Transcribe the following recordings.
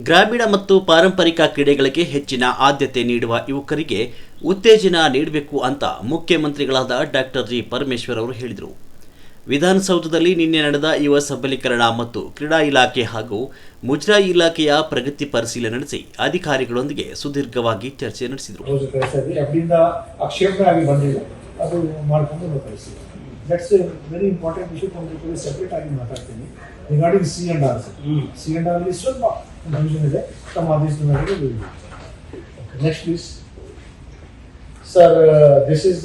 ಗ್ರಾಮೀಣ ಮತ್ತು ಪಾರಂಪರಿಕ ಕ್ರೀಡೆಗಳಿಗೆ ಹೆಚ್ಚಿನ ಆದ್ಯತೆ ನೀಡುವ ಯುವಕರಿಗೆ ಉತ್ತೇಜನ ನೀಡಬೇಕು ಅಂತ ಮುಖ್ಯಮಂತ್ರಿಗಳಾದ ಡಾಕ್ಟರ್ ಜಿ ಪರಮೇಶ್ವರ್ ಅವರು ಹೇಳಿದರು. ವಿಧಾನಸೌಧದಲ್ಲಿ ನಿನ್ನೆ ನಡೆದ ಯುವ ಸಬಲೀಕರಣ ಮತ್ತು ಕ್ರೀಡಾ ಇಲಾಖೆ ಹಾಗೂ ಮುಜರಾಯಿ ಇಲಾಖೆಯ ಪ್ರಗತಿ ಪರಿಶೀಲನೆ ನಡೆಸಿ ಅಧಿಕಾರಿಗಳೊಂದಿಗೆ ಸುದೀರ್ಘವಾಗಿ ಚರ್ಚೆ ನಡೆಸಿದರು. That's a very important issue from the separate ಆಗಿ ಮಾತಾಡ್ತೀನಿ. Regarding C&R, C&R ಅಲ್ಲಿ ಸ್ವಲ್ಪ ಕನ್ಫ್ಯೂಷನ್ ಇದೆ. ತಮ್ಮ ಆದೇಶದ ಮೇರೆಗೆ next please sir. This is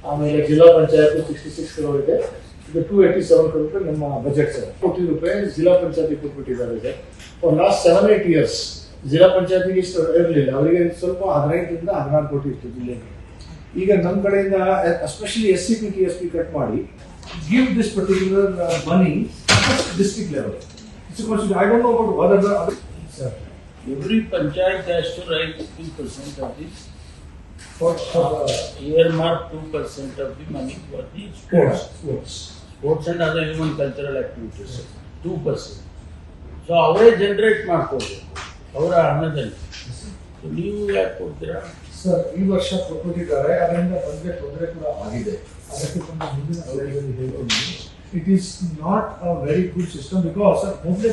ಆಮೇಲೆ ಜಿಲ್ಲಾ ಪಂಚಾಯತ್ 66 crore ಇದೆ. ಇದು 287 crore ರೂಪಾಯಿ ನಮ್ಮ ಬಜೆಟ್ ಸರ್. 40 ರೂಪಾಯಿ ಜಿಲ್ಲಾ ಪಂಚಾಯತ್ ಕೊಟ್ಬಿಟ್ಟಿದ್ದಾರೆ ಸರ್. ಫಾರ್ ಲಾಸ್ಟ್ 7-8 years ಜಿಲ್ಲಾ ಪಂಚಾಯತ್ಗೆ ಇಷ್ಟು ಇರಲಿಲ್ಲ. ಅವರಿಗೆ ಸ್ವಲ್ಪ 15 ರಿಂದ 16 ಕೋಟಿ ಇತ್ತು ಜಿಲ್ಲೆಗೆ. ಈಗ ನಮ್ಮ ಕಡೆಯಿಂದ ಎಸ್ಪೆಷಲಿ SCP TSP ಕಟ್ ಮಾಡಿ give this particular money district level. I don't know about other sir. Every panchayat has to write 2% of this. For earmark 2% of the money for the sports and other human cultural activities. 2%. So ಅವರೇ generate ಮಾಡ್ಕೋಬೇಕು ಅವರ ಹಣದಲ್ಲಿ. ನೀವು ಯಾಕೆ ಕೊಡ್ತೀರಾ sir? ಈ ವರ್ಷ ಕೊಟ್ಟಿದ್ದಾರೆ, ಅದರಿಂದ ಬಂದರೆ ತೊಂದರೆ ಕೂಡ ಆಗಿದೆ. ಅದಕ್ಕೆ ಮುಂದಿನ ಸ್ಲೈಡಲ್ಲಿ ಹೇಳ್ತೀನಿ. It is not a very good system because ಮೊದಲೇ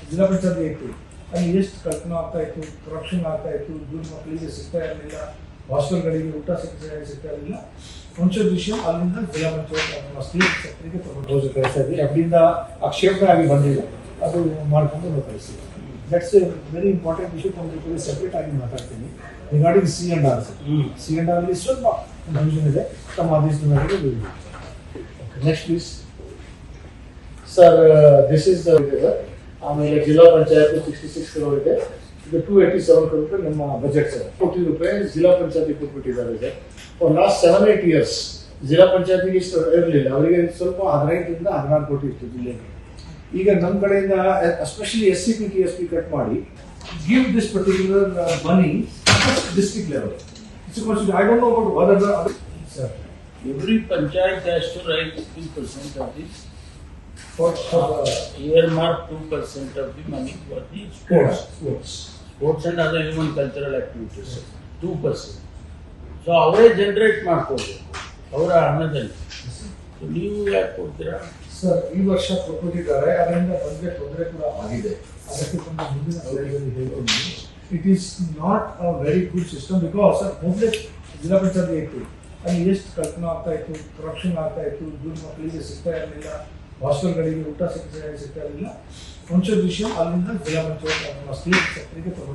ಜಿಲ್ಲಾ ಪಂಚಾಯತ್ ಇತ್ತು, ಅಲ್ಲಿ ಎಷ್ಟು ಕಲ್ಪನಾ ಆಗ್ತಾ ಇತ್ತು, ಕರಪ್ಷನ್ ಆಗ್ತಾ ಇತ್ತು, ದುಡ್ಡು ಮಕ್ಕಳಿಗೆ ಸಿಗ್ತಾ ಇರಲಿಲ್ಲ, ಹಾಸ್ಟೆಲ್ಗಳಿಗೆ ಊಟ ಸಿಗ್ತಾ ಇರಲಿಲ್ಲ. ಒಂಚೂರು ವಿಷಯ ಅಲ್ಲಿಂದ ಜಿಲ್ಲಾ ಪಂಚಾಯತ್ ಸ್ಟೇಟ್ ಸೆಕ್ಟರ್ಗೆ ತಗೊಂಡು ಕಳಿಸ್ತಾ ಇದ್ವಿ. ಅಲ್ಲಿಂದ ಆಕ್ಷೇಪಣೆ ಆಗಿ ಬಂದಿಲ್ಲ, ಅದು ಮಾಡ್ಕೊಂಡು ಕಳಿಸ್ತೀವಿ. That's A very important issue. from separate ಆಗಿ ಮಾತಾಡ್ತೀನಿ. ರಿಗಾರ್ಡಿಂಗ್ C&R, C&R ಅಲ್ಲಿ ಸ್ವಲ್ಪ ಕನ್ಫ್ಯೂಷನ್ ಇದೆ. ತಮ್ಮ ಆದೇಶದ ಮೇರೆಗೆ next please sir. This is ಆಮೇಲೆ ಜಿಲ್ಲಾ ಪಂಚಾಯತ್ 66 crore ಇದೆ. ಇದು 287 crore ರೂಪಾಯಿ ನಮ್ಮ ಬಜೆಟ್ ಸರ್. 40 ರೂಪಾಯಿ ಜಿಲ್ಲಾ ಪಂಚಾಯತ್ ಕೊಟ್ಬಿಟ್ಟಿದ್ದಾರೆ ಸರ್. ಫಾರ್ ಲಾಸ್ಟ್ 7-8 years ಜಿಲ್ಲಾ ಪಂಚಾಯತ್ಗೆ ಇಷ್ಟು ಇರಲಿಲ್ಲ. ಅವರಿಗೆ ಸ್ವಲ್ಪ 15 ರಿಂದ 16 ಕೋಟಿ ಇತ್ತು ಜಿಲ್ಲೆಗೆ. ಈಗ ನಮ್ಮ ಕಡೆಯಿಂದ ಎಸ್ಪೆಷಲಿ SCP TSP ಕಟ್ ಮಾಡಿ give this particular money district level. I don't know about other sir. Every panchayat has to write 2% of this. For earmark 2% of the money for the sports and other human cultural activities. 2%. So ಅವರೇ generate ಮಾಡ್ಕೋಬೇಕು ಅವರ ಹಣದಲ್ಲಿ. ನೀವು ಯಾಕೆ ಕೊಡ್ತೀರಾ sir? ಈ ವರ್ಷ ಕೊಟ್ಟಿದ್ದಾರೆ, ಅದರಿಂದ ಬಂದರೆ ತೊಂದರೆ ಕೂಡ ಆಗಿದೆ. ಅದಕ್ಕೆ ಮುಂದಿನ ಸ್ಲೈಡಲ್ಲಿ ಹೇಳ್ತೀನಿ. It is not a very good system because ಮೊದಲೇ ಜಿಲ್ಲಾ ಪಂಚಾಯತ್ ಇತ್ತು, ಅಲ್ಲಿ ಎಷ್ಟು ಕಲ್ಪನಾ ಆಗ್ತಾ ಇತ್ತು, ಕರಪ್ಷನ್ ಆಗ್ತಾ ಇತ್ತು, ದುಡ್ಡು ಮಕ್ಕಳಿಗೆ ಸಿಗ್ತಾ ಇರಲಿಲ್ಲ, ಹಾಸ್ಟೆಲ್ಗಳಿಗೆ ಊಟ ಸಿಗ್ತಾ ಇರಲಿಲ್ಲ. ಒಂಚೂರು ವಿಷಯ ಅಲ್ಲಿಂದ ಜಿಲ್ಲಾ ಪಂಚಾಯತ್ ಸ್ಟೇಟ್ ಸೆಕ್ಟರ್ಗೆ ತಗೊಂಡು